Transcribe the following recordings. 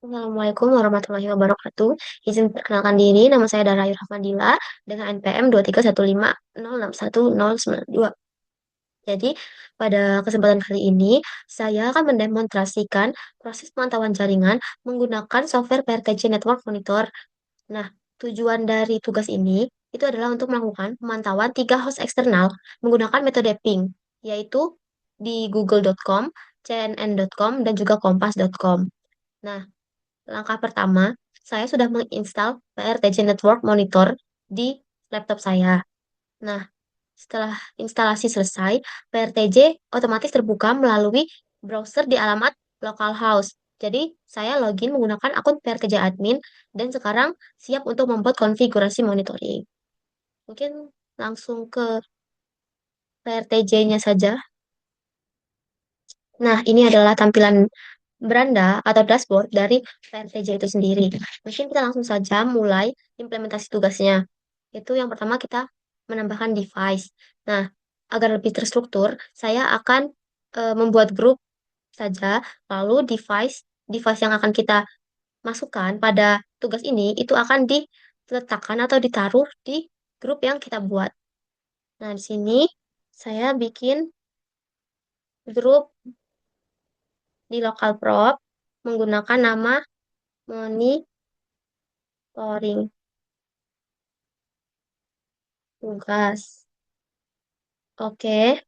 Assalamualaikum warahmatullahi wabarakatuh. Izin perkenalkan diri, nama saya Dara Ayu Rahmadila dengan NPM 23150610992. Jadi, pada kesempatan kali ini, saya akan mendemonstrasikan proses pemantauan jaringan menggunakan software PRTJ Network Monitor. Nah, tujuan dari tugas ini itu adalah untuk melakukan pemantauan tiga host eksternal menggunakan metode ping, yaitu di google.com, cnn.com, dan juga kompas.com. Nah, langkah pertama, saya sudah menginstal PRTJ Network Monitor di laptop saya. Nah, setelah instalasi selesai, PRTJ otomatis terbuka melalui browser di alamat localhost. Jadi, saya login menggunakan akun PRTJ admin dan sekarang siap untuk membuat konfigurasi monitoring. Mungkin langsung ke PRTJ-nya saja. Nah, ini adalah tampilan beranda atau dashboard dari PRTJ itu sendiri. Mungkin kita langsung saja mulai implementasi tugasnya. Itu yang pertama kita menambahkan device. Nah, agar lebih terstruktur, saya akan membuat grup saja, lalu device yang akan kita masukkan pada tugas ini itu akan diletakkan atau ditaruh di grup yang kita buat. Nah, di sini saya bikin grup di local prop menggunakan nama monitoring tugas. Oke.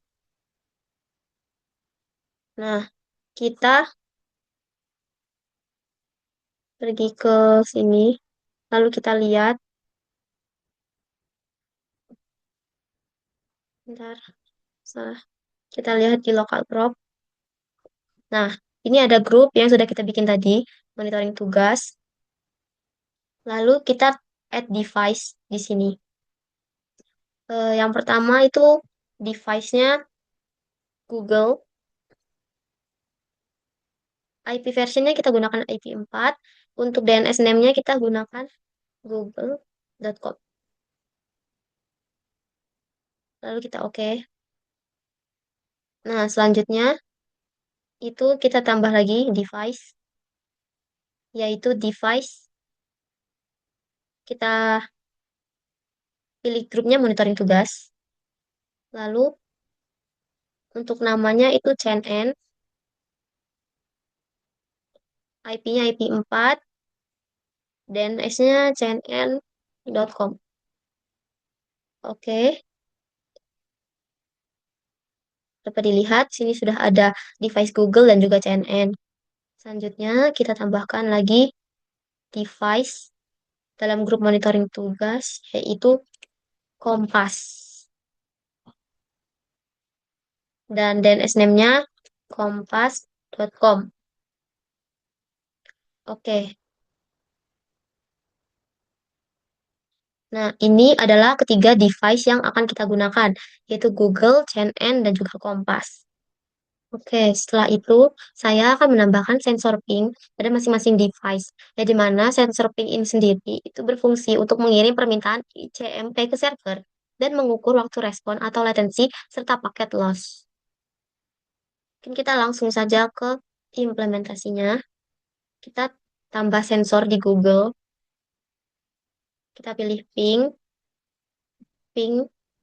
Nah, kita pergi ke sini. Lalu kita lihat. Bentar, salah. Kita lihat di local prop. Nah, ini ada grup yang sudah kita bikin tadi. Monitoring tugas. Lalu kita add device di sini. Yang pertama itu device-nya Google. IP versionnya kita gunakan IP4. Untuk DNS name-nya kita gunakan google.com. Lalu kita oke. Nah, selanjutnya itu kita tambah lagi device, yaitu device. Kita pilih grupnya monitoring tugas. Lalu untuk namanya itu CNN, IP-nya IP4, DNS-nya cnn.com. Oke, dapat dilihat sini sudah ada device Google dan juga CNN. Selanjutnya kita tambahkan lagi device dalam grup monitoring tugas, yaitu Kompas. Dan DNS name-nya kompas.com. Oke. Nah, ini adalah ketiga device yang akan kita gunakan, yaitu Google, CNN, dan juga Kompas. Oke, setelah itu saya akan menambahkan sensor ping pada masing-masing device. Ya, di mana sensor ping ini sendiri itu berfungsi untuk mengirim permintaan ICMP ke server dan mengukur waktu respon atau latensi serta paket loss. Mungkin kita langsung saja ke implementasinya. Kita tambah sensor di Google. Kita pilih ping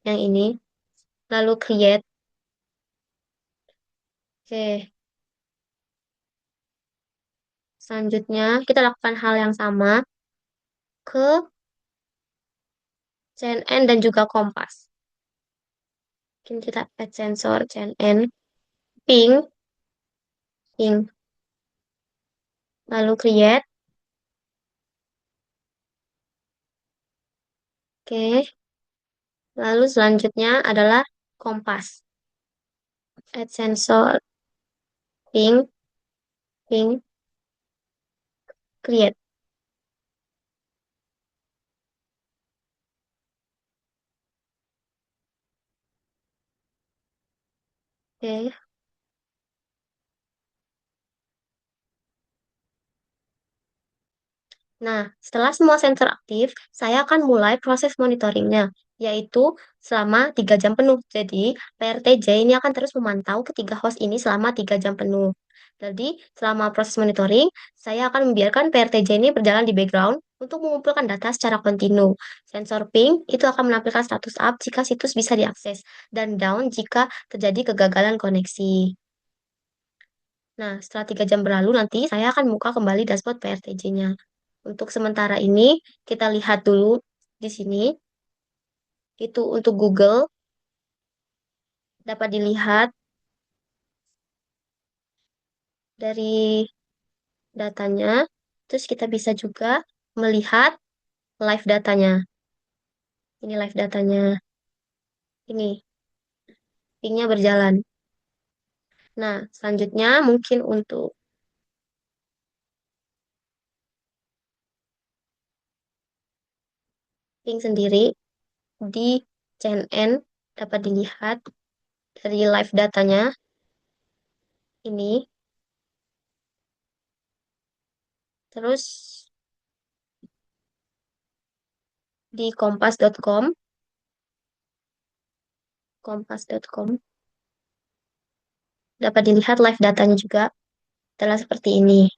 yang ini, lalu create. Oke, selanjutnya kita lakukan hal yang sama ke CNN dan juga Kompas. Mungkin kita add sensor CNN, ping, lalu create. Oke, lalu selanjutnya adalah Kompas. Add sensor, ping, create. Oke. Nah, setelah semua sensor aktif, saya akan mulai proses monitoringnya, yaitu selama 3 jam penuh. Jadi, PRTJ ini akan terus memantau ketiga host ini selama 3 jam penuh. Jadi, selama proses monitoring, saya akan membiarkan PRTJ ini berjalan di background untuk mengumpulkan data secara kontinu. Sensor ping itu akan menampilkan status up jika situs bisa diakses, dan down jika terjadi kegagalan koneksi. Nah, setelah 3 jam berlalu nanti saya akan buka kembali dashboard PRTJ-nya. Untuk sementara ini, kita lihat dulu di sini. Itu untuk Google, dapat dilihat dari datanya. Terus kita bisa juga melihat live datanya. Ini live datanya. Ini, pingnya berjalan. Nah, selanjutnya mungkin untuk ping sendiri di CNN dapat dilihat dari live datanya ini. Terus di kompas.com dapat dilihat live datanya juga adalah seperti ini.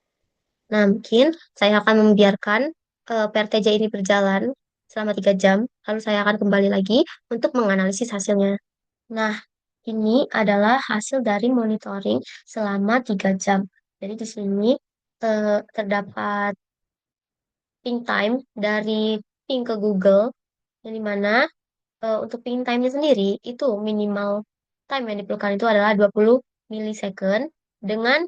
Nah, mungkin saya akan membiarkan PRTJ ini berjalan selama 3 jam, lalu saya akan kembali lagi untuk menganalisis hasilnya. Nah, ini adalah hasil dari monitoring selama 3 jam. Jadi di sini terdapat ping time dari ping ke Google, yang dimana untuk ping time-nya sendiri itu minimal time yang diperlukan itu adalah 20 milisecond dengan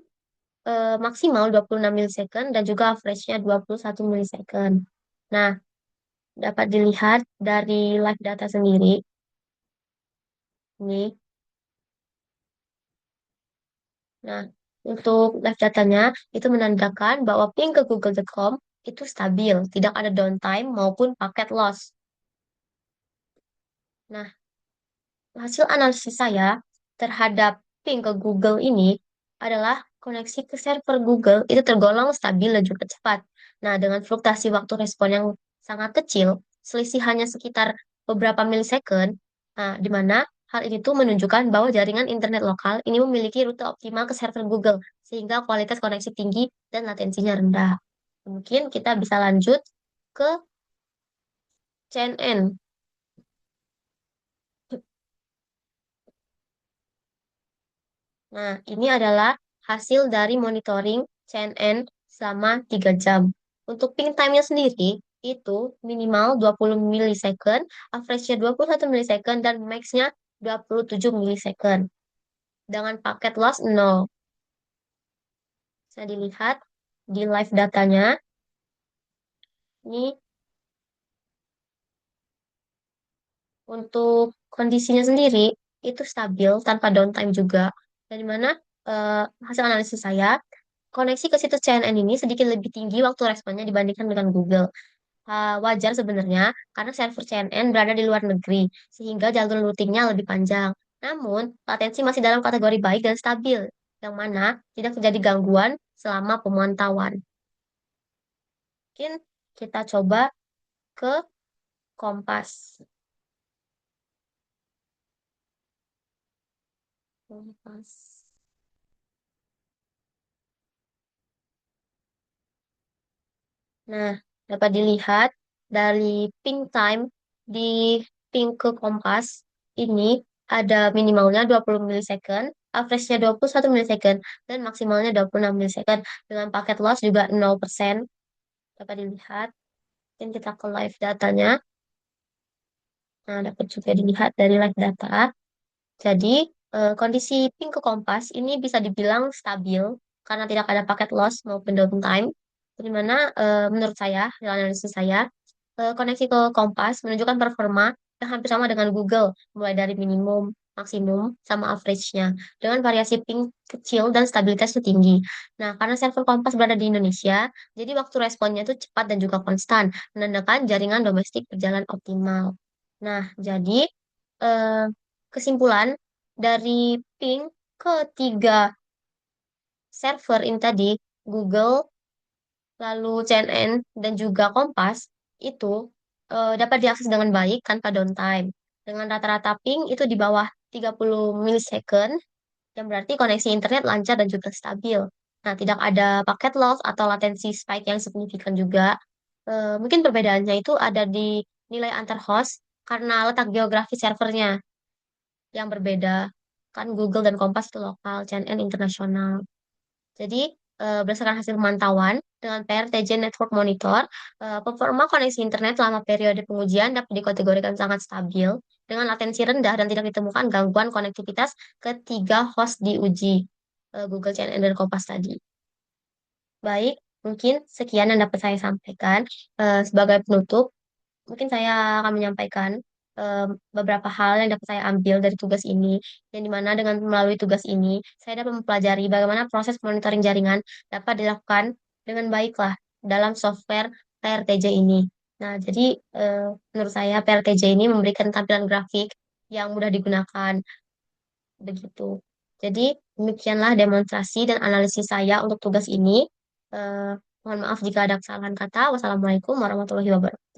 maksimal 26 milisecond dan juga average-nya 21 milisecond. Nah, dapat dilihat dari live data sendiri. Ini. Nah, untuk live datanya itu menandakan bahwa ping ke google.com itu stabil, tidak ada downtime maupun paket loss. Nah, hasil analisis saya terhadap ping ke Google ini adalah koneksi ke server Google itu tergolong stabil dan juga cepat. Nah, dengan fluktuasi waktu respon yang sangat kecil, selisih hanya sekitar beberapa milisecond, nah, di mana hal ini tuh menunjukkan bahwa jaringan internet lokal ini memiliki rute optimal ke server Google, sehingga kualitas koneksi tinggi dan latensinya rendah. Mungkin kita bisa lanjut ke CNN. Nah, ini adalah hasil dari monitoring CNN selama 3 jam. Untuk ping time-nya sendiri, itu minimal 20 milisecond, average-nya 21 milisecond, dan max-nya 27 milisecond. Dengan paket loss 0. Bisa dilihat di live datanya. Ini untuk kondisinya sendiri, itu stabil tanpa downtime juga. Dari mana hasil analisis saya, koneksi ke situs CNN ini sedikit lebih tinggi waktu responnya dibandingkan dengan Google. Wajar sebenarnya karena server CNN berada di luar negeri, sehingga jalur routingnya lebih panjang. Namun, latensi masih dalam kategori baik dan stabil, yang mana tidak terjadi gangguan selama pemantauan. Mungkin kita coba ke Kompas. Kompas. Nah, dapat dilihat dari ping time di ping ke Kompas ini ada minimalnya 20 milisecond, average-nya 21 milisecond, dan maksimalnya 26 milisecond. Dengan paket loss juga 0%. Dapat dilihat. Dan kita ke live datanya. Nah, dapat juga dilihat dari live data. Jadi, kondisi ping ke Kompas ini bisa dibilang stabil karena tidak ada paket loss maupun downtime. Di mana menurut saya, dari analisis saya, koneksi ke Kompas menunjukkan performa yang hampir sama dengan Google, mulai dari minimum, maksimum, sama average-nya, dengan variasi ping kecil dan stabilitasnya tinggi. Nah, karena server Kompas berada di Indonesia, jadi waktu responnya itu cepat dan juga konstan, menandakan jaringan domestik berjalan optimal. Nah, jadi eh, kesimpulan dari ping ketiga server ini tadi, Google, lalu CNN, dan juga Kompas, itu dapat diakses dengan baik tanpa downtime. Dengan rata-rata ping itu di bawah 30 milisecond, yang berarti koneksi internet lancar dan juga stabil. Nah, tidak ada paket loss atau latensi spike yang signifikan juga. Mungkin perbedaannya itu ada di nilai antar host karena letak geografi servernya yang berbeda. Kan Google dan Kompas itu lokal, CNN internasional. Jadi, berdasarkan hasil pemantauan dengan PRTJ Network Monitor, performa koneksi internet selama periode pengujian dapat dikategorikan sangat stabil dengan latensi rendah dan tidak ditemukan gangguan konektivitas ketiga host diuji, Google, CNN, dan Kompas tadi. Baik, mungkin sekian yang dapat saya sampaikan. Sebagai penutup, mungkin saya akan menyampaikan beberapa hal yang dapat saya ambil dari tugas ini, yang dimana dengan melalui tugas ini, saya dapat mempelajari bagaimana proses monitoring jaringan dapat dilakukan dengan baiklah dalam software PRTJ ini. Nah, jadi menurut saya PRTJ ini memberikan tampilan grafik yang mudah digunakan, begitu. Jadi, demikianlah demonstrasi dan analisis saya untuk tugas ini. Eh, Mohon maaf jika ada kesalahan kata. Wassalamualaikum warahmatullahi wabarakatuh.